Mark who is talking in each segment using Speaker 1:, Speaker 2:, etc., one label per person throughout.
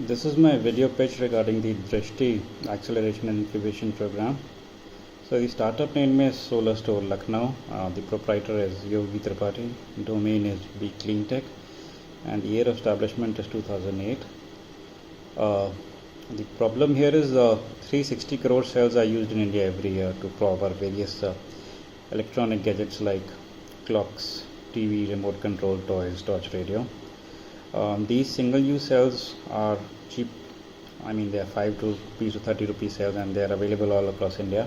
Speaker 1: This is my video pitch regarding the Drishti Acceleration and Incubation Program. So the startup name is Solar Store Lucknow. The proprietor is Yogi Tripathi. Domain is B Cleantech, and the year of establishment is 2008. The problem here is 360 crore cells are used in India every year to power various electronic gadgets like clocks, TV, remote control, toys, torch radio. These single-use cells are cheap. I mean, they are 5 rupees to 30 rupees cells, and they are available all across India.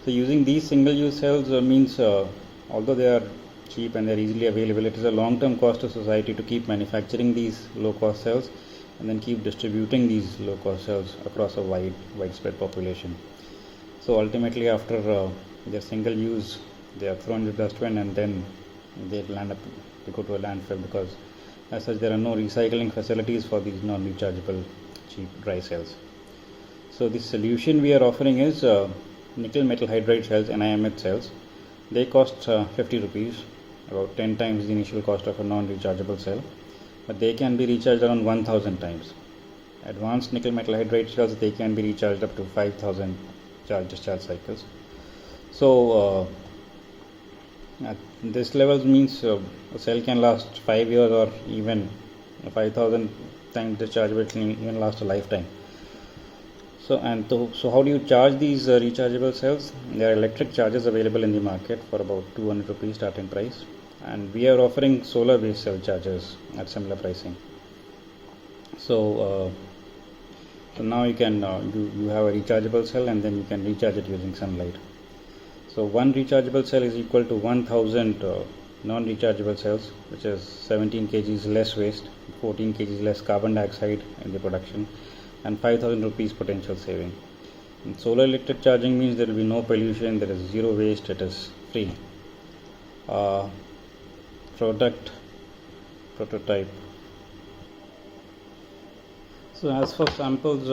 Speaker 1: So using these single-use cells means although they are cheap and they are easily available, it is a long-term cost to society to keep manufacturing these low-cost cells and then keep distributing these low-cost cells across a widespread population. So ultimately, after their single use, they are thrown in the dustbin and then they go to a landfill, because as such there are no recycling facilities for these non-rechargeable cheap dry cells. So the solution we are offering is nickel metal hydride cells, NiMH cells. They cost 50 rupees, about 10 times the initial cost of a non-rechargeable cell, but they can be recharged around 1000 times. Advanced nickel metal hydride cells, they can be recharged up to 5000 charge-discharge cycles. So at this level means a cell can last 5 years, or even 5000 times discharge will even last a lifetime. So how do you charge these rechargeable cells? There are electric chargers available in the market for about 200 rupees starting price, and we are offering solar based cell chargers at similar pricing. So now you can you have a rechargeable cell, and then you can recharge it using sunlight. So one rechargeable cell is equal to 1000 non-rechargeable cells, which is 17 kgs less waste, 14 kgs less carbon dioxide in the production, and 5000 rupees potential saving. And solar electric charging means there will be no pollution, there is zero waste, it is free. Product prototype. So as for samples,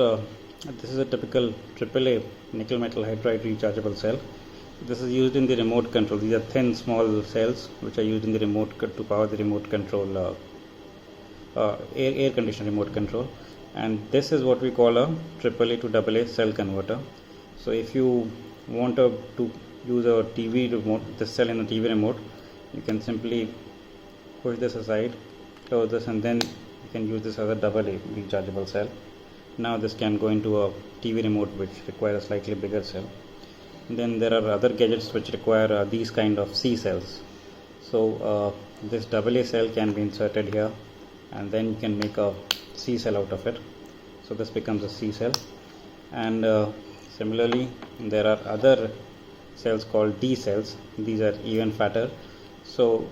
Speaker 1: this is a typical AAA nickel metal hydride rechargeable cell. This is used in the remote control. These are thin small cells which are used in the remote to power the remote control, air conditioner remote control, and this is what we call a AAA to AA cell converter. So if you want to use a TV remote, this cell in a TV remote, you can simply push this aside, close this, and then you can use this as a AA rechargeable cell. Now this can go into a TV remote which requires a slightly bigger cell. And then there are other gadgets which require these kind of C cells. So this AA cell can be inserted here, and then you can make a C cell out of it. So this becomes a C cell. And similarly, there are other cells called D cells. These are even fatter. So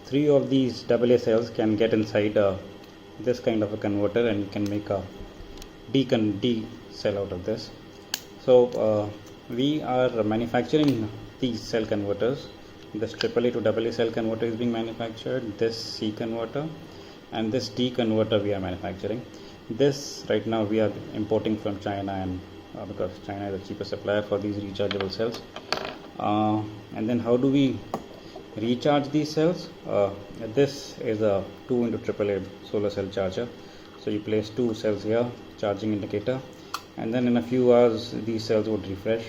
Speaker 1: 3 of these AA cells can get inside this kind of a converter, and you can make a D cell out of this. So we are manufacturing these cell converters. This AAA to AA cell converter is being manufactured, this C converter, and this D converter we are manufacturing. This right now we are importing from China, and because China is the cheapest supplier for these rechargeable cells. And then how do we recharge these cells? This is a 2 into AAA solar cell charger. So you place 2 cells here, charging indicator, and then in a few hours these cells would refresh,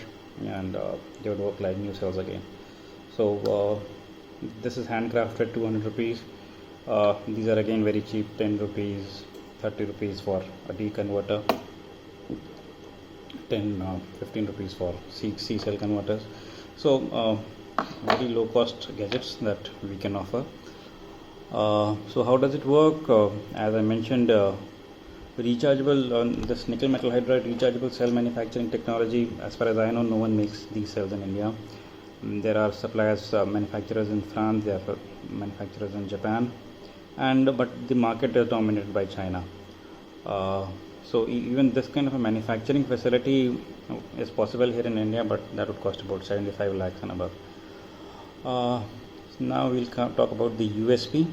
Speaker 1: and they would work like new cells again. So this is handcrafted, 200 rupees. These are again very cheap, 10 rupees, 30 rupees for a D converter, 15 rupees for C cell converters. So very low cost gadgets that we can offer. So how does it work? As I mentioned, rechargeable, this nickel metal hydride rechargeable cell manufacturing technology, as far as I know, no one makes these cells in India. There are suppliers, manufacturers in France, there are manufacturers in Japan, but the market is dominated by China. So even this kind of a manufacturing facility is possible here in India, but that would cost about 75 lakhs and above. Now we'll talk about the USP.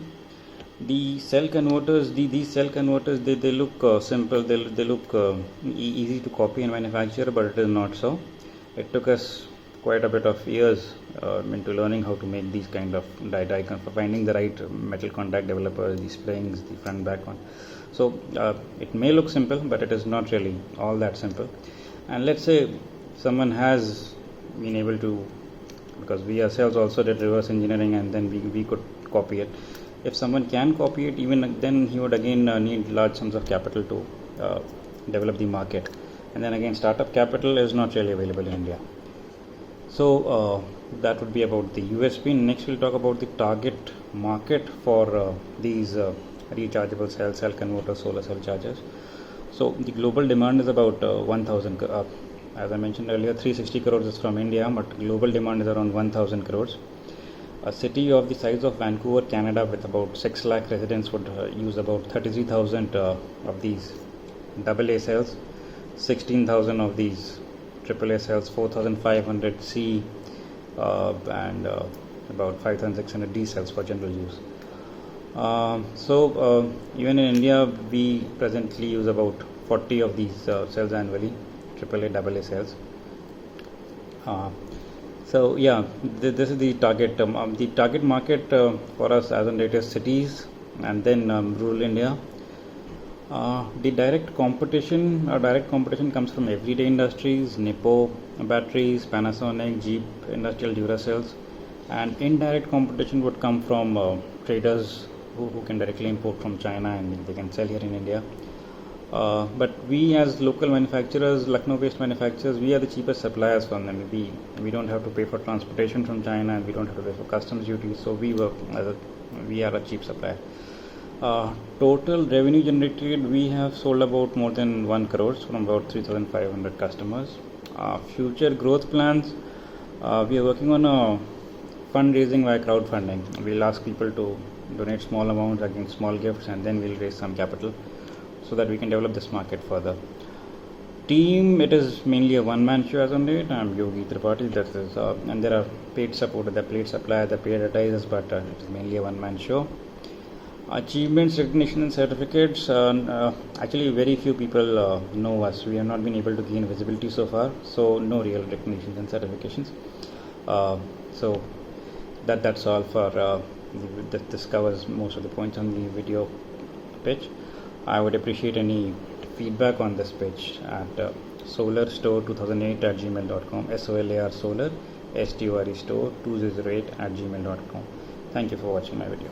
Speaker 1: The cell converters, these cell converters, they look simple, they look easy to copy and manufacture, but it is not so. It took us quite a bit of years into learning how to make these kind of finding the right metal contact developers, the springs, the front back one. So it may look simple, but it is not really all that simple. And let's say someone has been able to, because we ourselves also did reverse engineering and then we could copy it. If someone can copy it, even then he would again need large sums of capital to develop the market. And then again, startup capital is not really available in India. So that would be about the USP. Next, we'll talk about the target market for these rechargeable cell converters, solar cell chargers. So the global demand is about 1,000. As I mentioned earlier, 360 crores is from India, but global demand is around 1,000 crores. A city of the size of Vancouver, Canada, with about 6 lakh residents would use about 33,000 of these AA cells, 16,000 of these AAA cells, 4,500 C, and about 5,600 D cells for general use. So even in India, we presently use about 40 of these cells annually, AAA, AA cells. So yeah, this is the target. The target market for us as on date is cities and then rural India. The direct competition comes from everyday industries, Nippo batteries, Panasonic, Jeep Industrial Duracells, and indirect competition would come from traders who can directly import from China and they can sell here in India. But we as local manufacturers, Lucknow-based manufacturers, we are the cheapest suppliers from them. We don't have to pay for transportation from China and we don't have to pay for customs duties. So we are a cheap supplier. Total revenue generated, we have sold about more than 1 crores from about 3,500 customers. Future growth plans, we are working on a fundraising via crowdfunding. We'll ask people to donate small amounts against small gifts and then we'll raise some capital so that we can develop this market further. Team, it is mainly a one-man show as on date. I'm Yogi Tripathi, that is, and there are paid support, the paid suppliers, the paid advertisers, but it is mainly a one-man show. Achievements, recognition and certificates, actually very few people know us. We have not been able to gain visibility so far, so no real recognitions and certifications. So that's all for this covers most of the points on the video pitch. I would appreciate any feedback on this pitch at solarstore2008@gmail.com, SOLAR solar STORE store 2008@gmail.com. Thank you for watching my video.